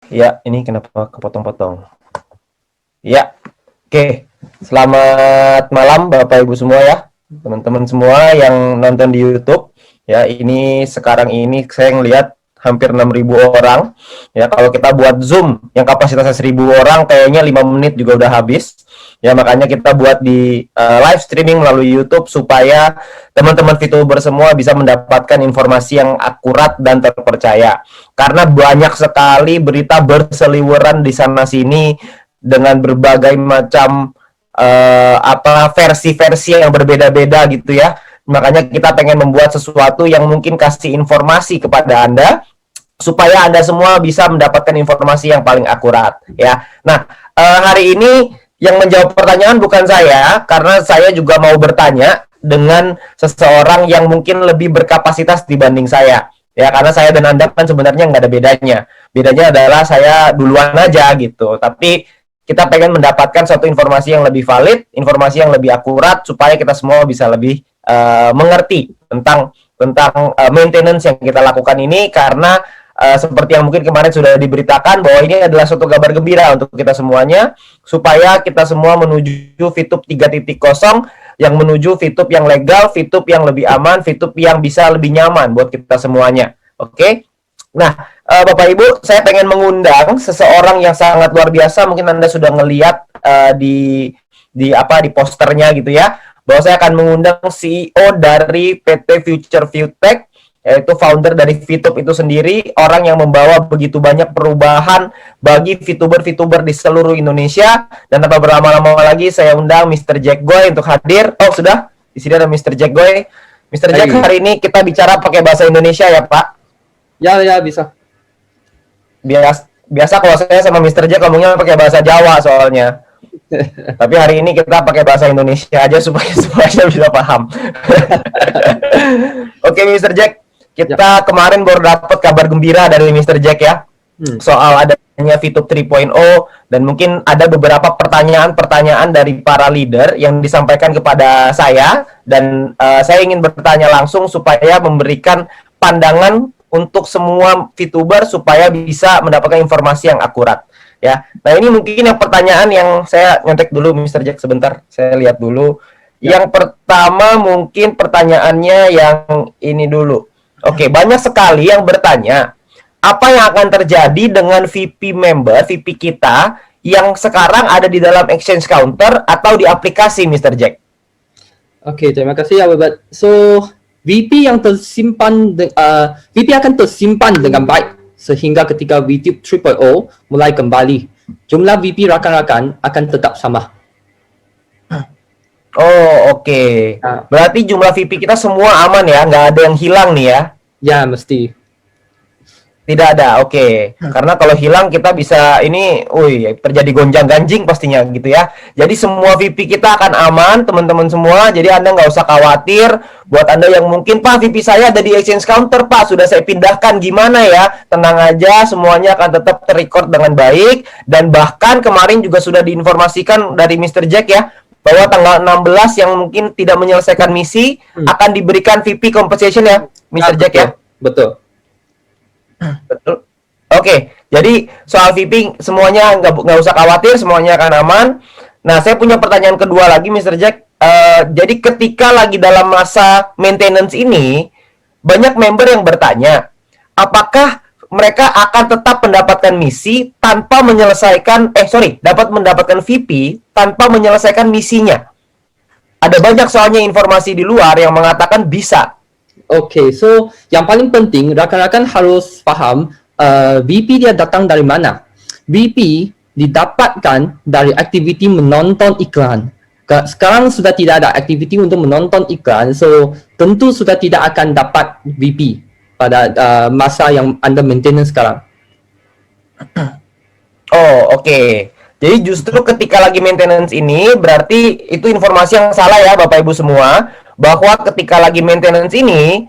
Ya, ini kenapa kepotong-potong? Ya, oke. Selamat malam Bapak Ibu semua ya, teman-teman semua yang nonton di YouTube. Ya, ini sekarang ini saya ngelihat hampir 6.000 orang. Ya, kalau kita buat Zoom yang kapasitasnya 1.000 orang, kayaknya 5 menit juga udah habis. Ya, makanya kita buat di live streaming melalui YouTube supaya teman-teman VTuber semua bisa mendapatkan informasi yang akurat dan terpercaya. Karena banyak sekali berita berseliweran di sana sini dengan berbagai macam versi-versi yang berbeda-beda gitu ya. Makanya kita pengen membuat sesuatu yang mungkin kasih informasi kepada Anda supaya Anda semua bisa mendapatkan informasi yang paling akurat ya. Nah, hari ini yang menjawab pertanyaan bukan saya, karena saya juga mau bertanya dengan seseorang yang mungkin lebih berkapasitas dibanding saya. Ya, karena saya dan Anda kan sebenarnya nggak ada bedanya. Bedanya adalah saya duluan aja gitu. Tapi kita pengen mendapatkan suatu informasi yang lebih valid, informasi yang lebih akurat, supaya kita semua bisa lebih mengerti tentang maintenance yang kita lakukan ini, karena seperti yang mungkin kemarin sudah diberitakan bahwa ini adalah suatu kabar gembira untuk kita semuanya, supaya kita semua menuju VTube 3.0 yang menuju VTube yang legal, VTube yang lebih aman, VTube yang bisa lebih nyaman buat kita semuanya. Oke? Nah, Bapak Ibu, saya pengen mengundang seseorang yang sangat luar biasa. Mungkin Anda sudah ngelihat di posternya gitu ya, bahwa saya akan mengundang CEO dari PT Future Viewtech, yaitu founder dari VTube itu sendiri, orang yang membawa begitu banyak perubahan bagi VTuber-VTuber di seluruh Indonesia. Dan tanpa berlama-lama lagi, saya undang Mr. Jack Goy untuk hadir. Oh, sudah. Di sini ada Mr. Jack Goy. Mr. Jack, hari ini kita bicara pakai bahasa Indonesia ya, Pak? Ya, ya bisa. Biasa kalau saya sama Mr. Jack ngomongnya pakai bahasa Jawa soalnya. Tapi hari ini kita pakai bahasa Indonesia aja supaya semuanya bisa paham. Oke, Mr. Jack. Kita kemarin baru dapat kabar gembira dari Mr. Jack ya, soal adanya VTube 3.0, dan mungkin ada beberapa pertanyaan-pertanyaan dari para leader yang disampaikan kepada saya, dan saya ingin bertanya langsung supaya memberikan pandangan untuk semua VTuber supaya bisa mendapatkan informasi yang akurat. Ya, nah ini mungkin yang pertanyaan yang saya nyontek dulu, Mr. Jack, sebentar, saya lihat dulu. Yang pertama mungkin pertanyaannya yang ini dulu. Oke, banyak sekali yang bertanya, apa yang akan terjadi dengan VP member, VP kita, yang sekarang ada di dalam exchange counter atau di aplikasi, Mr. Jack? Oke, terima kasih ya, Babat. So, VP yang VP akan tersimpan dengan baik sehingga ketika VTube 3.0 mulai kembali, jumlah VP rakan-rakan akan tetap sama. Oh, oke. Berarti jumlah VP kita semua aman ya, nggak ada yang hilang nih ya? Ya, mesti. Tidak ada, oke. Karena kalau hilang kita bisa terjadi gonjang-ganjing pastinya gitu ya. Jadi semua VP kita akan aman, teman-teman semua. Jadi Anda nggak usah khawatir. Buat Anda yang mungkin, Pak, VP saya ada di exchange counter, Pak, sudah saya pindahkan, gimana ya? Tenang aja, semuanya akan tetap terrecord dengan baik. Dan bahkan kemarin juga sudah diinformasikan dari Mr. Jack ya, bahwa tanggal 16 yang mungkin tidak menyelesaikan misi akan diberikan VP compensation ya, Mr. Jack ya? Betul. Betul. Oke, jadi soal VP semuanya nggak usah khawatir, semuanya akan aman. Nah, saya punya pertanyaan kedua lagi, Mr. Jack. Jadi ketika lagi dalam masa maintenance ini, banyak member yang bertanya, apakah mereka akan tetap mendapatkan misi tanpa menyelesaikan, dapat mendapatkan VP tanpa menyelesaikan misinya? Ada banyak soalnya informasi di luar yang mengatakan bisa. Oke, so yang paling penting rakan-rakan harus paham VP dia datang dari mana. VP didapatkan dari aktiviti menonton iklan. Sekarang sudah tidak ada aktiviti untuk menonton iklan, so tentu sudah tidak akan dapat VP pada masa yang Anda maintenance sekarang. Oh, oke. Jadi justru ketika lagi maintenance ini, berarti itu informasi yang salah ya Bapak Ibu semua, bahwa ketika lagi maintenance ini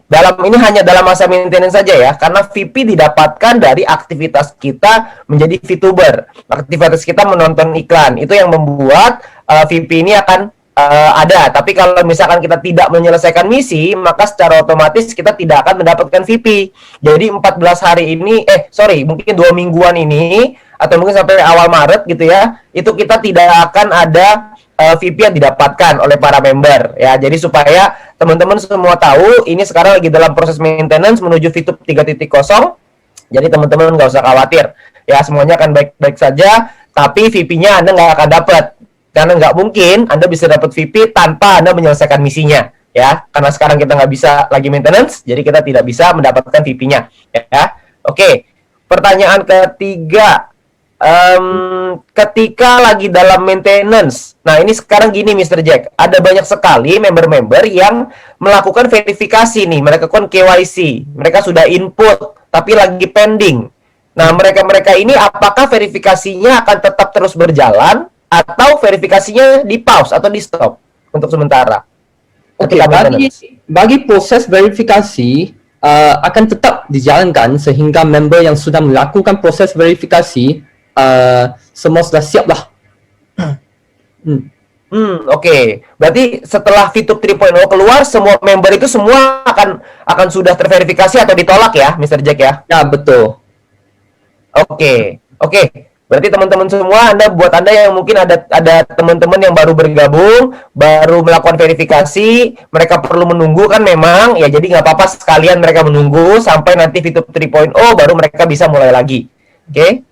hanya dalam masa maintenance saja ya, karena VP didapatkan dari aktivitas kita menjadi VTuber, aktivitas kita menonton iklan, itu yang membuat VP ini akan ada. Tapi kalau misalkan kita tidak menyelesaikan misi, maka secara otomatis kita tidak akan mendapatkan VP. Jadi 14 hari ini, mungkin 2 mingguan ini, atau mungkin sampai awal Maret gitu ya, itu kita tidak akan ada VP yang didapatkan oleh para member ya. Jadi supaya teman-teman semua tahu, ini sekarang lagi dalam proses maintenance menuju VTube 3.0. Jadi teman-teman nggak usah khawatir ya, semuanya akan baik-baik saja. Tapi VP-nya Anda nggak akan dapat, karena nggak mungkin Anda bisa dapat VP tanpa Anda menyelesaikan misinya ya. Karena sekarang kita nggak bisa lagi maintenance, jadi kita tidak bisa mendapatkan VP-nya ya. Oke, pertanyaan ketiga. Ketika lagi dalam maintenance, nah ini sekarang gini Mr. Jack, ada banyak sekali member-member yang melakukan verifikasi nih, mereka kan KYC, mereka sudah input tapi lagi pending. Nah mereka ini apakah verifikasinya akan tetap terus berjalan atau verifikasinya di pause atau di stop untuk sementara? Oke, bagi proses verifikasi akan tetap dijalankan sehingga member yang sudah melakukan proses verifikasi semua sudah siap lah. Oke. Berarti setelah VTube 3.0 keluar, semua member itu semua akan sudah terverifikasi atau ditolak ya, Mr. Jack ya? Ya, betul. Oke. Berarti teman-teman semua, buat Anda yang mungkin ada teman-teman yang baru bergabung, baru melakukan verifikasi, mereka perlu menunggu kan memang, ya jadi nggak apa-apa sekalian mereka menunggu sampai nanti VTube 3.0 baru mereka bisa mulai lagi. Oke?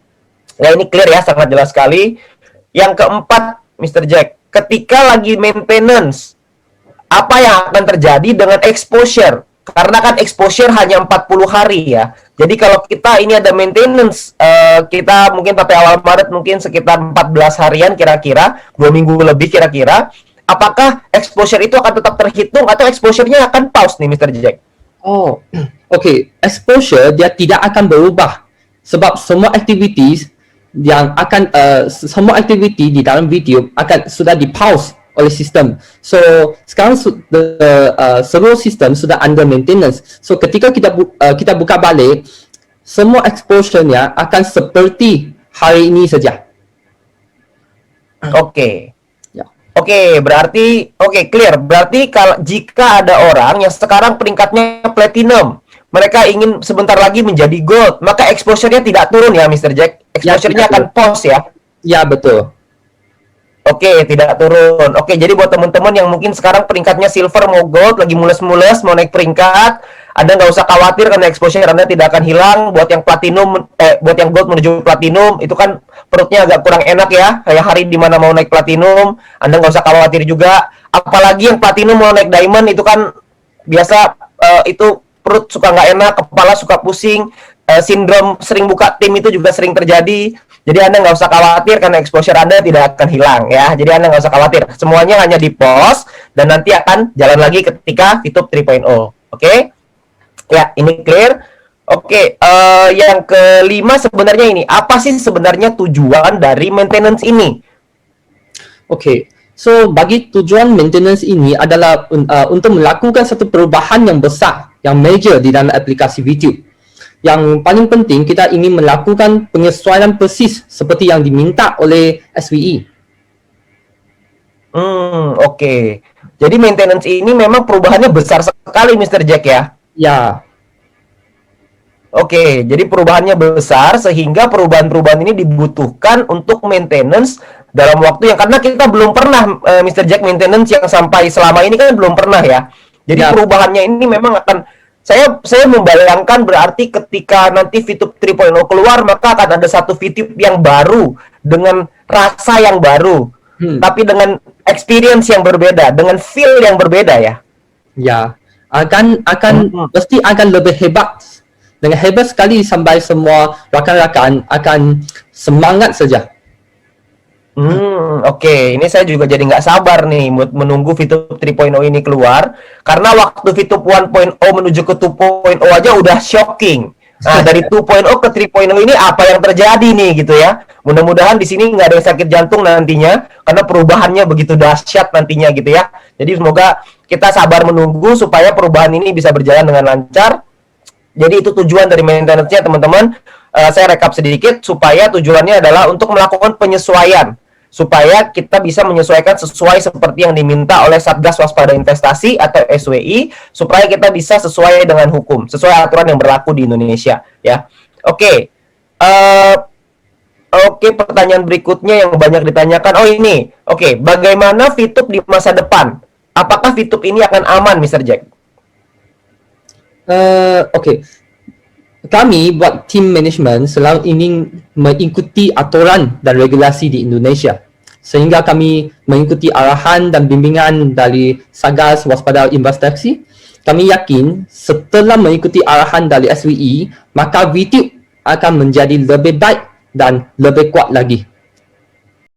Ya ini clear ya, sangat jelas sekali. Yang keempat, Mr. Jack, ketika lagi maintenance, apa yang akan terjadi dengan exposure? Karena kan exposure hanya 40 hari ya. Jadi kalau kita ini ada maintenance, kita mungkin sampai awal Maret mungkin sekitar 14 harian kira-kira, 2 minggu lebih kira-kira. Apakah exposure itu akan tetap terhitung atau exposure-nya akan pause nih Mr. Jack? Oh, oke. Exposure dia tidak akan berubah sebab semua activities yang akan semua aktiviti di dalam video akan sudah di pause oleh sistem. So sekarang seluruh sistem sudah under maintenance. So ketika kita buka balik, semua exposure-nya akan seperti hari ini saja. Oke. Ya. Berarti clear. Berarti jika ada orang yang sekarang peringkatnya platinum, mereka ingin sebentar lagi menjadi gold, maka exposure-nya tidak turun ya Mr. Jack. Exposure-nya akan pause ya. Ya, betul. Oke, tidak turun. Oke, jadi buat teman-teman yang mungkin sekarang peringkatnya silver mau gold, lagi mules-mules mau naik peringkat, Anda nggak usah khawatir karena exposure Anda tidak akan hilang. Buat yang platinum, buat yang gold menuju platinum, itu kan perutnya agak kurang enak ya. Kayak hari dimana mau naik platinum, Anda nggak usah khawatir juga. Apalagi yang platinum mau naik diamond, itu kan biasa itu perut suka nggak enak, kepala suka pusing, sindrom sering buka tim itu juga sering terjadi. Jadi Anda nggak usah khawatir karena exposure Anda tidak akan hilang ya. Jadi Anda nggak usah khawatir, semuanya hanya di pause dan nanti akan jalan lagi ketika VTube 3.0. Oke? Ya, ini clear. Oke, yang kelima sebenarnya ini, apa sih sebenarnya tujuan dari maintenance ini? Oke. So, bagi tujuan maintenance ini adalah untuk melakukan satu perubahan yang besar, yang major di dalam aplikasi VTube. Yang paling penting, kita ingin melakukan penyesuaian persis seperti yang diminta oleh SWE. Oke. Jadi maintenance ini memang perubahannya besar sekali, Mr. Jack ya? Ya. Oke, jadi perubahannya besar sehingga perubahan-perubahan ini dibutuhkan untuk maintenance dalam waktu yang, karena kita belum pernah Mr. Jack maintenance yang sampai selama ini kan belum pernah ya. Jadi perubahannya ini memang akan saya membayangkan berarti ketika nanti VTube 3.0 keluar maka akan ada satu VTube yang baru dengan rasa yang baru, tapi dengan experience yang berbeda, dengan feel yang berbeda ya. Ya, pasti akan lebih hebat. Dengan hebat sekali sampai semua rakan-rakan akan semangat saja. Oke. Ini saya juga jadi nggak sabar nih menunggu VTube 3.0 ini keluar. Karena waktu VTube 1.0 menuju ke 2.0 aja udah shocking. Nah, dari 2.0 ke 3.0 ini apa yang terjadi nih gitu ya. Mudah-mudahan di sini nggak ada yang sakit jantung nantinya, karena perubahannya begitu dahsyat nantinya gitu ya. Jadi semoga kita sabar menunggu supaya perubahan ini bisa berjalan dengan lancar. Jadi itu tujuan dari maintenance-nya teman-teman. Saya rekap sedikit supaya tujuannya adalah untuk melakukan penyesuaian supaya kita bisa menyesuaikan sesuai seperti yang diminta oleh Satgas Waspada Investasi atau SWI, supaya kita bisa sesuai dengan hukum, sesuai aturan yang berlaku di Indonesia, ya. Oke. Oke, pertanyaan berikutnya yang banyak ditanyakan. Oh ini, oke, bagaimana VTube di masa depan? Apakah VTube ini akan aman, Mr. Jack? Okey. Kami buat tim management selalu ingin mengikuti aturan dan regulasi di Indonesia. Sehingga kami mengikuti arahan dan bimbingan dari Satgas Waspada Investasi. Kami yakin setelah mengikuti arahan dari SWI, maka VTube akan menjadi lebih baik dan lebih kuat lagi.